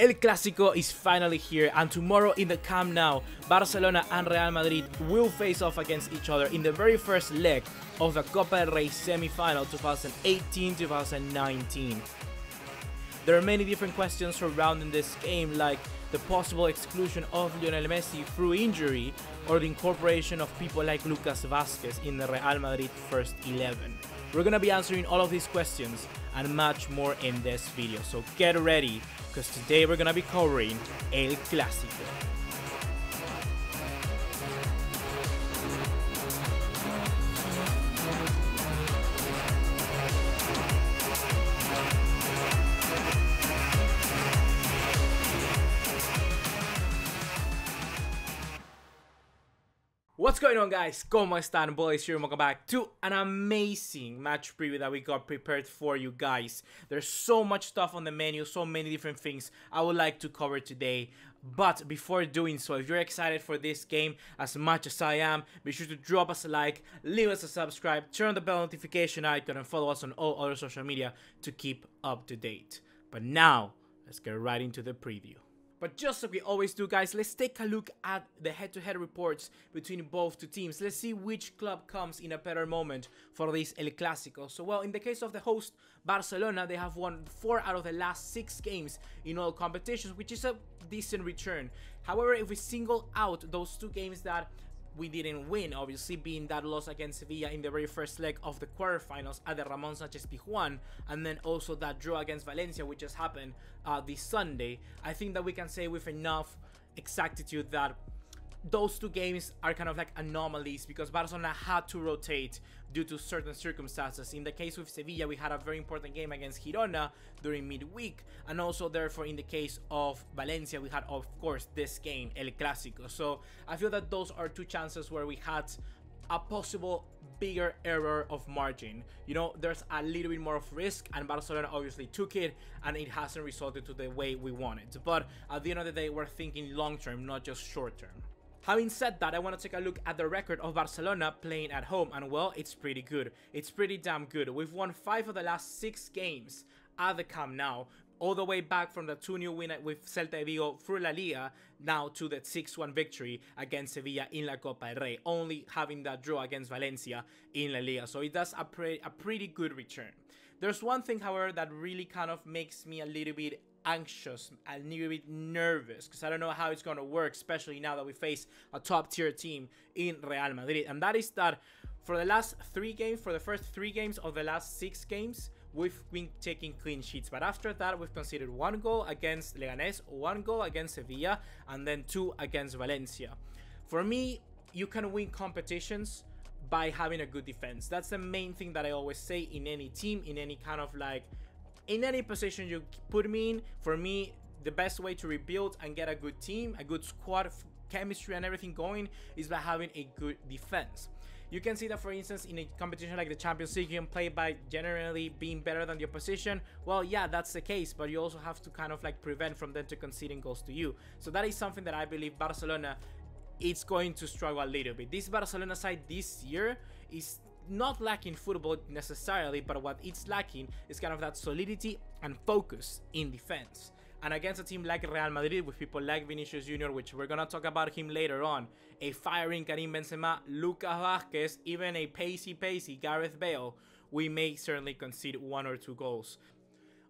El Clásico is finally here, and tomorrow in the Camp Nou, Barcelona and Real Madrid will face off against each other in the very first leg of the Copa del Rey semifinal 2018-2019. There are many different questions surrounding this game, like the possible exclusion of Lionel Messi through injury or the incorporation of people like Lucas Vázquez in the Real Madrid first 11. We're gonna be answering all of these questions and much more in this video, so get ready, because today we're gonna be covering El Clásico. What's going on, guys? ¿Cómo están? Boys here, and welcome back to an amazing match preview that we got prepared for you guys. There's so much stuff on the menu, so many different things I would like to cover today. But before doing so, if you're excited for this game as much as I am, be sure to drop us a like, leave us a subscribe, turn on the bell notification icon, and follow us on all other social media to keep up to date. But now, let's get right into the preview. But just like we always do, guys, let's take a look at the head-to-head reports between both two teams. Let's see which club comes in a better moment for this El Clásico. So, well, in the case of the host, Barcelona, they have won 4 out of the last 6 games in all competitions, which is a decent return. However, if we single out those 2 games that we didn't win, obviously being that loss against Sevilla in the very first leg of the quarterfinals at the Ramon Sanchez Pizjuan, and then also that draw against Valencia, which just happened this Sunday, I think that we can say with enough exactitude that those 2 games are kind of like anomalies because Barcelona had to rotate due to certain circumstances. In the case with Sevilla, we had a very important game against Girona during midweek, and also therefore in the case of Valencia, we had of course this game, El Clásico. So I feel that those are 2 chances where we had a possible bigger error of margin. You know, there's a little bit more of risk, and Barcelona obviously took it, and it hasn't resulted to the way we wanted. But at the end of the day, we're thinking long term, not just short term. Having said that, I want to take a look at the record of Barcelona playing at home, and well, it's pretty good. It's pretty damn good. We've won 5 of the last 6 games at the Camp Nou, all the way back from the 2-0 win with Celta de Vigo through La Liga, now to the 6-1 victory against Sevilla in La Copa del Rey, only having that draw against Valencia in La Liga. So it does a pretty good return. There's one thing, however, that really kind of makes me a little bit anxious, a little bit nervous, because I don't know how it's going to work, especially now that we face a top tier team in Real Madrid. And that is that for the last 3 games, for the first 3 games of the last 6 games, we've been taking clean sheets. But after that, we've conceded 1 goal against Leganés, 1 goal against Sevilla, and then 2 against Valencia. For me, you can win competitions by having a good defense. That's the main thing that I always say in any team, in any kind of like, in any position you put me in. For me, the best way to rebuild and get a good team, a good squad, chemistry and everything going is by having a good defense. You can see that, for instance, in a competition like the Champions League, you can play by generally being better than the opposition. Well, yeah, that's the case, but you also have to kind of like prevent from them to conceding goals to you. So that is something that I believe Barcelona is going to struggle a little bit. This Barcelona side this year is not lacking football necessarily, but what it's lacking is kind of that solidity and focus in defense. And against a team like Real Madrid, with people like Vinicius Jr., which we're gonna talk about him later on, a firing Karim Benzema, Lucas Vázquez, even a pacey Gareth Bale, we may certainly concede 1 or 2 goals.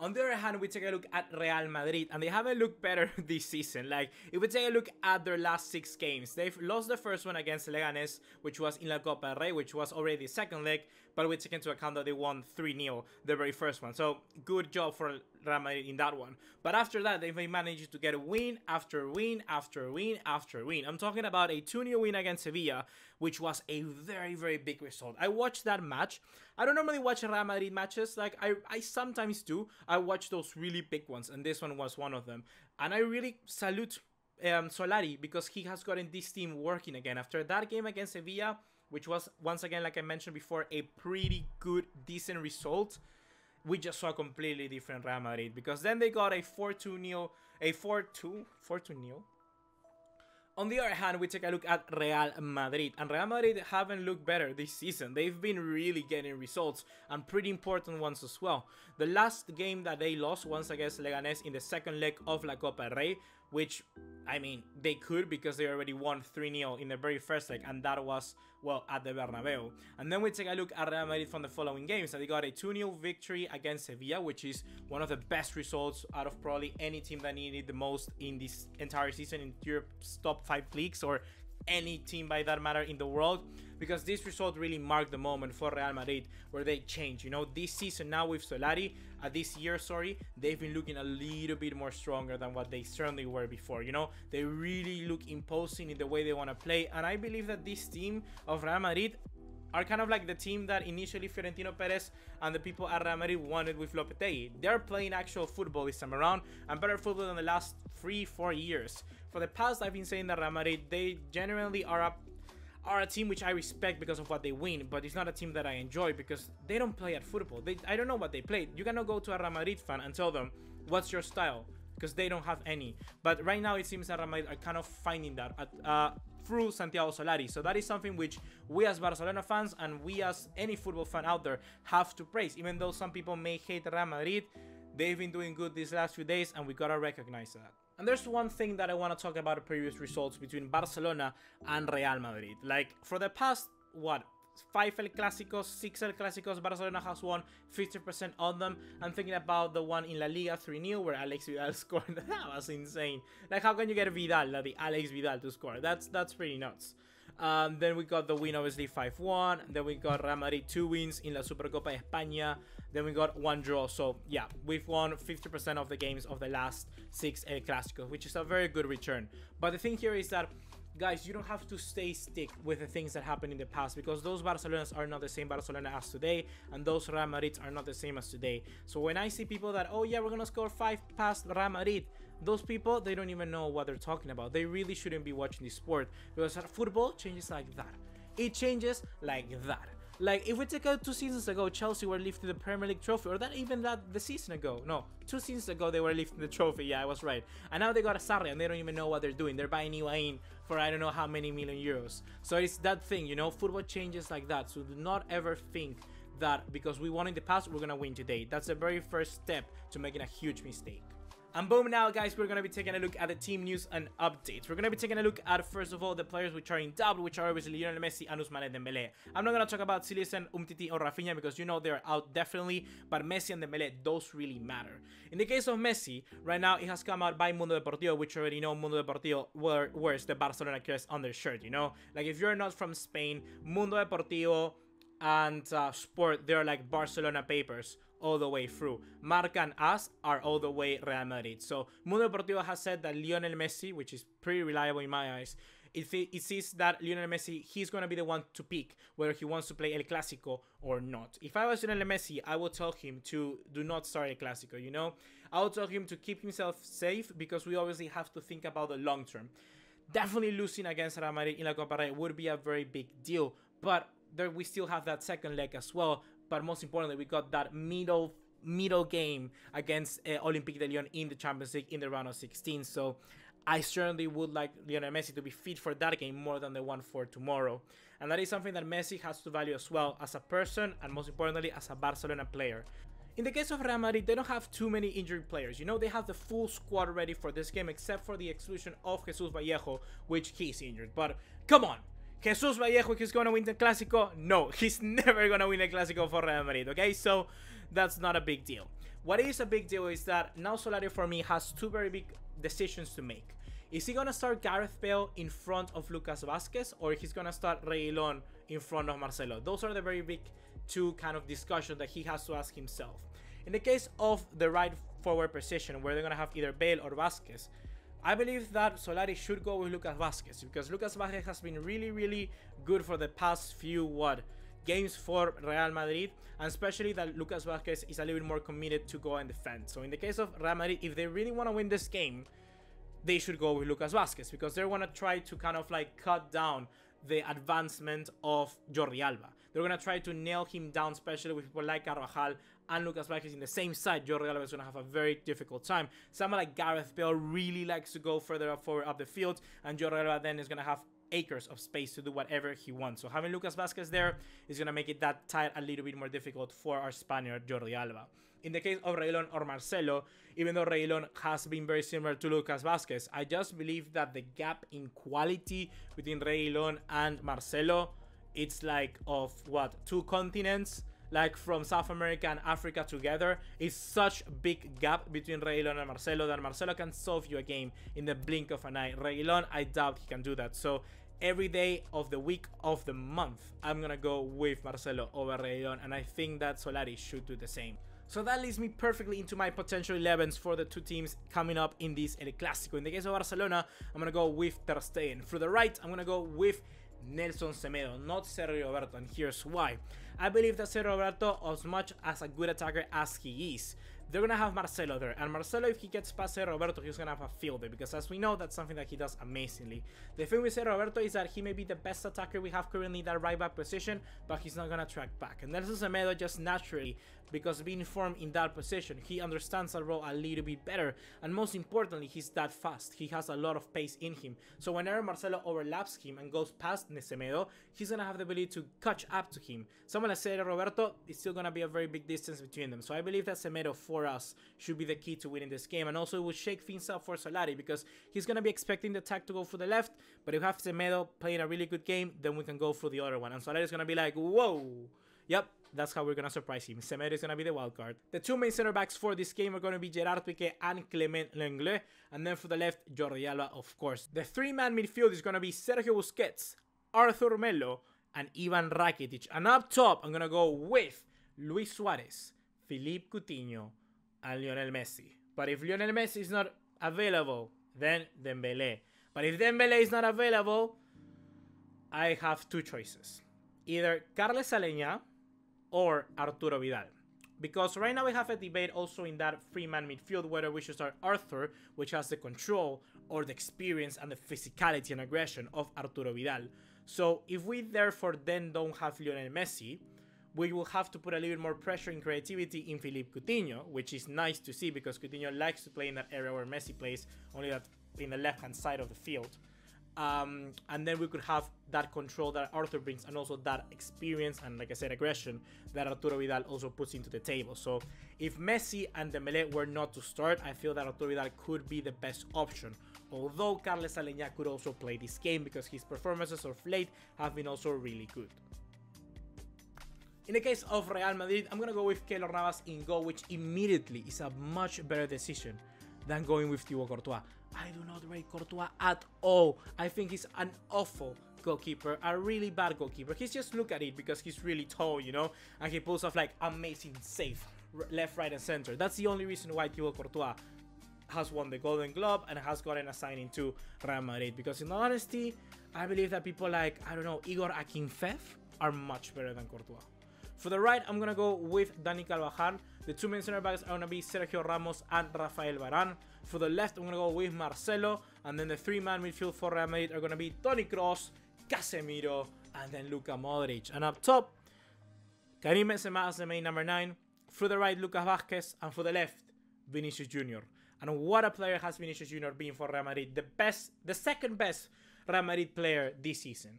On the other hand, we take a look at Real Madrid, and they haven't looked better this season. Like, if we take a look at their last 6 games, they've lost the first one against Leganés, which was in La Copa del Rey, which was already the second leg, but we take into account that they won 3-0 the very first one. So, good job for Real Madrid in that one. But after that, they've managed to get win after win after win after win. I'm talking about a 2-0 win against Sevilla, which was a very big result. I watched that match. I don't normally watch Real Madrid matches. Like, I sometimes do. I watch those really big ones, and this one was one of them. And I really salute Solari, because he has gotten this team working again. After that game against Sevilla, which was, once again, like I mentioned before, a pretty good, decent result, we just saw a completely different Real Madrid, because then they got a 4-2-0, a 4-2-0 On the other hand, we take a look at Real Madrid, and Real Madrid haven't looked better this season. They've been really getting results, and pretty important ones as well. The last game that they lost once against Leganés in the second leg of La Copa del Rey, which, I mean, they could because they already won 3-0 in the very first leg, and that was, well, at the Bernabeu. And then we take a look at Real Madrid from the following games, and they got a 2-0 victory against Sevilla, which is one of the best results out of probably any team that needed the most in this entire season in Europe's top 5 leagues, or any team by that matter in the world, because this result really marked the moment for Real Madrid where they changed. You know, this season now with Solari, this year, sorry, they've been looking a little bit more stronger than what they certainly were before. You know, they really look imposing in the way they want to play, and I believe that this team of Real Madrid are kind of like the team that initially Florentino Perez and the people at Real Madrid wanted with Lopetegui. They're playing actual football this time around, and better football than the last 3-4 years. For the past, I've been saying that Real Madrid, they generally are a team which I respect because of what they win, but it's not a team that I enjoy because they don't play at football. I don't know what they play. You cannot go to a Real Madrid fan and tell them, what's your style? Because they don't have any. But right now, it seems that Real Madrid are kind of finding that through Santiago Solari. So that is something which we as Barcelona fans and we as any football fan out there have to praise. Even though some people may hate Real Madrid, they've been doing good these last few days, and we gotta recognize that. And there's one thing that I want to talk about the previous results between Barcelona and Real Madrid. Like, for the past, what, 5 El Clásicos, 6 El Clásicos, Barcelona has won 50% on them. I'm thinking about the one in La Liga 3-0 where Alex Vidal scored. That was insane. Like, how can you get Vidal, the Alex Vidal, to score? That's pretty nuts. Then we got the win, obviously, 5-1. Then we got Real Madrid 2 wins in La Supercopa de España. Then we got 1 draw. So, yeah, we've won 50% of the games of the last 6 El Clásicos, which is a very good return. But the thing here is that, guys, you don't have to stick with the things that happened in the past, because those Barcelonas are not the same Barcelona as today, and those Real Madrids are not the same as today. So when I see people that, oh yeah, we're gonna score 5 past Real Madrid, those people, they don't even know what they're talking about. They really shouldn't be watching this sport, because football changes like that. It changes like that. Like, if we take out 2 seasons ago, Chelsea were lifting the Premier League trophy, or the season ago. No, 2 seasons ago they were lifting the trophy. Yeah, I was right. And now they got a Sarri and they don't even know what they're doing. They're buying Higuain for I don't know how many million euros. So it's that thing, you know, football changes like that. So do not ever think that because we won in the past, we're gonna win today. That's the very first step to making a huge mistake. And boom, now guys, we're going to be taking a look at the team news and updates. We're going to be taking a look at, first of all, the players which are in doubt, which are obviously Lionel Messi and Ousmane Dembélé. I'm not going to talk about Silesen, Umtiti or Rafinha because you know they're out definitely, but Messi and Dembélé, those really matter. In the case of Messi, right now it has come out by Mundo Deportivo, which you already know Mundo Deportivo wears the Barcelona crest on their shirt, you know? Like, if you're not from Spain, Mundo Deportivo and Sport, they're like Barcelona papers all the way through. Marca and AS are all the way Real Madrid. So Mundo Deportivo has said that Lionel Messi, which is pretty reliable in my eyes, it says that Lionel Messi, he's going to be the one to pick whether he wants to play El Clásico or not. If I was Lionel Messi, I would tell him to do not start El Clásico, you know? I would tell him to keep himself safe because we obviously have to think about the long term. Definitely losing against Real Madrid in La Copa del Rey would be a very big deal, but there we still have that second leg as well. But most importantly, we got that middle game against Olympique de Lyon in the Champions League in the round of 16. So I certainly would like Lionel Messi to be fit for that game more than the one for tomorrow. And that is something that Messi has to value as well as a person and most importantly as a Barcelona player. In the case of Real Madrid, they don't have too many injured players. You know, they have the full squad ready for this game except for the exclusion of Jesus Vallejo, which he's injured. But come on. Jesus Vallejo, he's going to win the Clásico? No, he's never going to win the Clásico for Real Madrid, okay? So that's not a big deal. What is a big deal is that now Solari, for me, has 2 very big decisions to make. Is he going to start Gareth Bale in front of Lucas Vázquez, or he's going to start Reguilón in front of Marcelo? Those are the very big 2 kind of discussions that he has to ask himself. In the case of the right forward position, where they're going to have either Bale or Vázquez, I believe that Solari should go with Lucas Vázquez because Lucas Vázquez has been really good for the past few games for Real Madrid, and especially that Lucas Vázquez is a little bit more committed to go and defend. So in the case of Real Madrid, if they really want to win this game, they should go with Lucas Vázquez because they're going to try to kind of like cut down the advancement of Jordi Alba. They're going to try to nail him down, especially with people like Carvajal and Lucas Vázquez in the same side, Jordi Alba is going to have a very difficult time. Someone like Gareth Bale really likes to go further forward up the field, and Jordi Alba then is going to have acres of space to do whatever he wants. So having Lucas Vázquez there is going to make it that tight a little bit more difficult for our Spaniard Jordi Alba. In the case of Reguilón or Marcelo, even though Reguilón has been very similar to Lucas Vázquez, I just believe that the gap in quality between Reguilón and Marcelo, it's like of what, 2 continents, like from South America and Africa together. Is such a big gap between Reguilón and Marcelo that Marcelo can solve you a game in the blink of an eye. Reguilón, I doubt he can do that. So every day of the week of the month, I'm gonna go with Marcelo over Reguilón, and I think that Solari should do the same. So that leads me perfectly into my potential 11s for the 2 teams coming up in this El Clásico. In the case of Barcelona, I'm gonna go with Ter Stegen. For the right, I'm gonna go with Nelson Semedo, not Sergio Roberto, and here's why. I believe that Sergio Roberto, as much as a good attacker as he is, they're going to have Marcelo there, and Marcelo, if he gets past Sergio Roberto, he's going to have a field day, because as we know, that's something that he does amazingly. The thing with Sergio Roberto is that he may be the best attacker we have currently in that right back position, but he's not going to track back. And Nelson Semedo just naturally, because being formed in that position, he understands that role a little bit better, and most importantly, he's that fast. He has a lot of pace in him, so whenever Marcelo overlaps him and goes past Semedo, he's going to have the ability to catch up to him. Someone like Sergio Roberto, is still going to be a very big distance between them, so I believe that Semedo for us should be the key to winning this game, and also it will shake things up for Solari, because he's going to be expecting the attack to go for the left, but if we have Semedo playing a really good game, then we can go for the other one, and Solari is going to be like, whoa, yep, that's how we're going to surprise him. Semedo is going to be the wild card. The 2 main center backs for this game are going to be Gerard Piqué and Clement Lenglet, and then for the left, Jordi Alba, of course. The 3-man midfield is going to be Sergio Busquets, Arthur Melo, and Ivan Rakitic, and up top, I'm going to go with Luis Suarez, Philippe Coutinho, and Lionel Messi. But if Lionel Messi is not available, then Dembélé. But if Dembélé is not available, I have 2 choices. Either Carles Aleñá or Arturo Vidal. Because right now we have a debate also in that 3-man midfield whether we should start Arthur, which has the control or the experience and the physicality and aggression of Arturo Vidal. So if we therefore then don't have Lionel Messi, we will have to put a little bit more pressure and creativity in Philippe Coutinho, which is nice to see because Coutinho likes to play in that area where Messi plays, only that in the left-hand side of the field. And then we could have that control that Arthur brings, and also that experience and, like I said, aggression that Arturo Vidal also puts into the table. So if Messi and Dembélé were not to start, I feel that Arturo Vidal could be the best option. Although Carles Aleñá could also play this game because his performances of late have been also really good. In the case of Real Madrid, I'm going to go with Keylor Navas in goal, which immediately is a much better decision than going with Thibaut Courtois. I do not rate Courtois at all. I think he's an awful goalkeeper, a really bad goalkeeper. He's just look at it because he's really tall, you know, and he pulls off like amazing save, left, right, and center. That's the only reason why Thibaut Courtois has won the Golden Glove and has gotten a signing to Real Madrid. Because in all honesty, I believe that people like, I don't know, Igor Akinfev are much better than Courtois. For the right, I'm going to go with Dani Carvajal. The 2 main center backs are going to be Sergio Ramos and Rafael Varane. For the left, I'm going to go with Marcelo. And then the 3-man midfield for Real Madrid are going to be Toni Kroos, Casemiro, and then Luka Modric. And up top, Karim Benzema as the main number 9. For the right, Lucas Vázquez. And for the left, Vinicius Jr. And what a player has Vinicius Jr. been for Real Madrid. The second best Real Madrid player this season.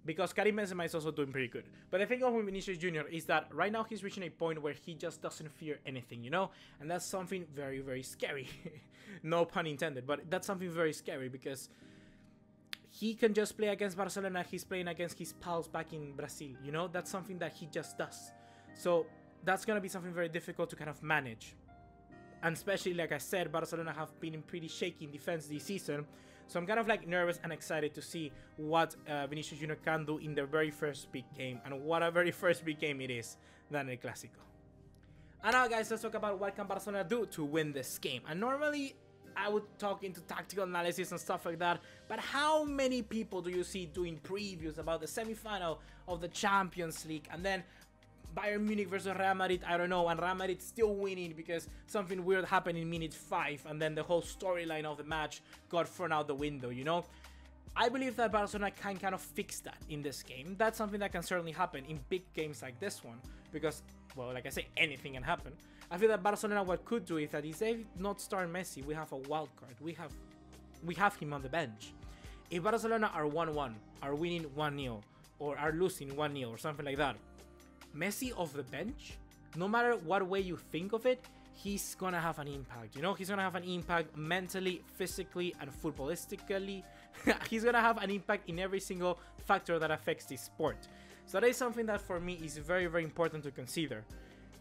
Because Karim Benzema is also doing pretty good. But the thing of Vinicius Jr. is that right now he's reaching a point where he just doesn't fear anything, you know? And that's something very, very scary. No pun intended, but that's something very scary because he can just play against Barcelona. He's playing against his pals back in Brazil, you know? That's something that he just does. So that's going to be something very difficult to kind of manage. And especially, like I said, Barcelona have been in pretty shaky in defense this season. So I'm kind of like nervous and excited to see what Vinicius Jr. can do in their very first big game. And what a very first big game it is than El Clásico. And now guys, let's talk about what can Barcelona do to win this game. And normally I would talk into tactical analysis and stuff like that. But how many people do you see doing previews about the semifinal of the Champions League? And then Bayern Munich versus Real Madrid, I don't know, and Real Madrid still winning because something weird happened in minute 5 and then the whole storyline of the match got thrown out the window, you know? I believe that Barcelona can kind of fix that in this game. That's something that can certainly happen in big games like this one because well, like I say, anything can happen. I feel that Barcelona, what could do is that if they not start Messi, we have a wild card. We have him on the bench. If Barcelona are 1-1, are winning 1-0, or are losing 1-0, or something like that, Messi off the bench, no matter what way you think of it, he's gonna have an impact. You know, he's gonna have an impact mentally, physically, and footballistically. He's gonna have an impact in every single factor that affects this sport. So that is something that for me is very, very important to consider.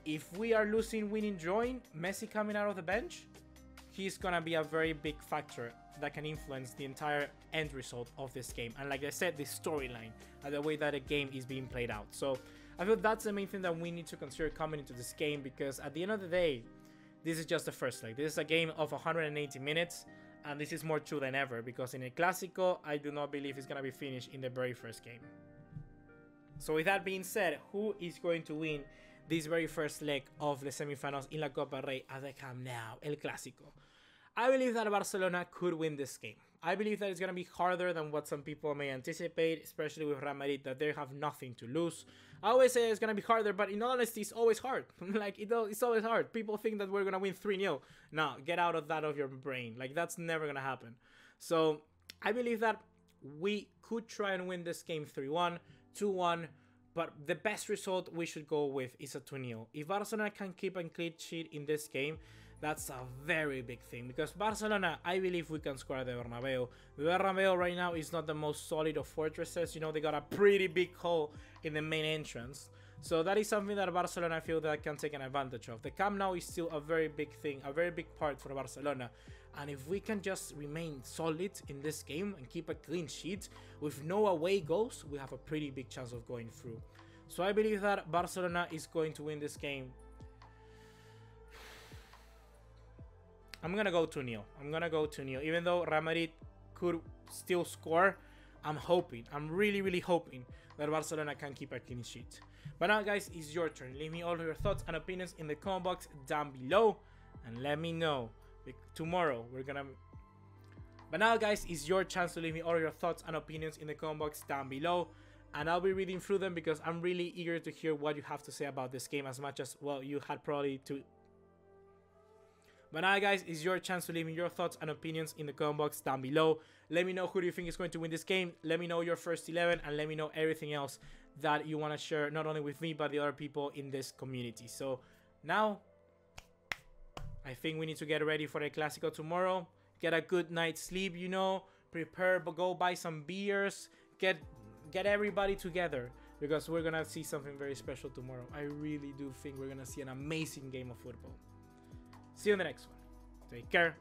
If we are losing, winning, drawing, Messi coming out of the bench, he's gonna be a very big factor that can influence the entire end result of this game. And like I said, the storyline and the way that a game is being played out. So I feel that's the main thing that we need to consider coming into this game, because at the end of the day, this is just the first leg. This is a game of 180 minutes, and this is more true than ever, because in a Clásico, I do not believe it's gonna be finished in the very first game. So with that being said, who is going to win this very first leg of the semifinals in la Copa del Rey at the Camp Nou, El Clásico? I believe that Barcelona could win this game. I believe that it's going to be harder than what some people may anticipate, especially with Real Madrid, that they have nothing to lose. I always say it's going to be harder, but in all honesty, it's always hard. Like, it's always hard. People think that we're going to win 3-0. No, get out of that of your brain. Like, that's never going to happen. So, I believe that we could try and win this game 3-1, 2-1, but the best result we should go with is a 2-0. If Barcelona can keep a clean sheet in this game, that's a very big thing, because Barcelona, I believe we can score at the Bernabeu. The Bernabeu right now is not the most solid of fortresses. You know, they got a pretty big hole in the main entrance. So that is something that Barcelona, I feel, that can take an advantage of. The Camp Nou is still a very big thing, a very big part for Barcelona. And if we can just remain solid in this game and keep a clean sheet with no away goals, we have a pretty big chance of going through. So I believe that Barcelona is going to win this game. I'm going to go 2-0. I'm going to go 2-0. Even though Real Madrid could still score, I'm hoping, I'm really, really hoping that Barcelona can keep a clean sheet. But now, guys, it's your turn. Leave me all of your thoughts and opinions in the comment box down below. And let me know. Tomorrow, we're going to... But now, guys, it's your chance to leave me all of your thoughts and opinions in the comment box down below. And I'll be reading through them, because I'm really eager to hear what you have to say about this game, as much as, well, you had probably to... But now, guys, it's your chance to leave me your thoughts and opinions in the comment box down below. Let me know who do you think is going to win this game. Let me know your first 11, and let me know everything else that you want to share, not only with me, but the other people in this community. So now, I think we need to get ready for the Clásico tomorrow. Get a good night's sleep, you know. Prepare, but go buy some beers. Get everybody together, because we're going to see something very special tomorrow. I really do think we're going to see an amazing game of football. See you in the next one. Take care.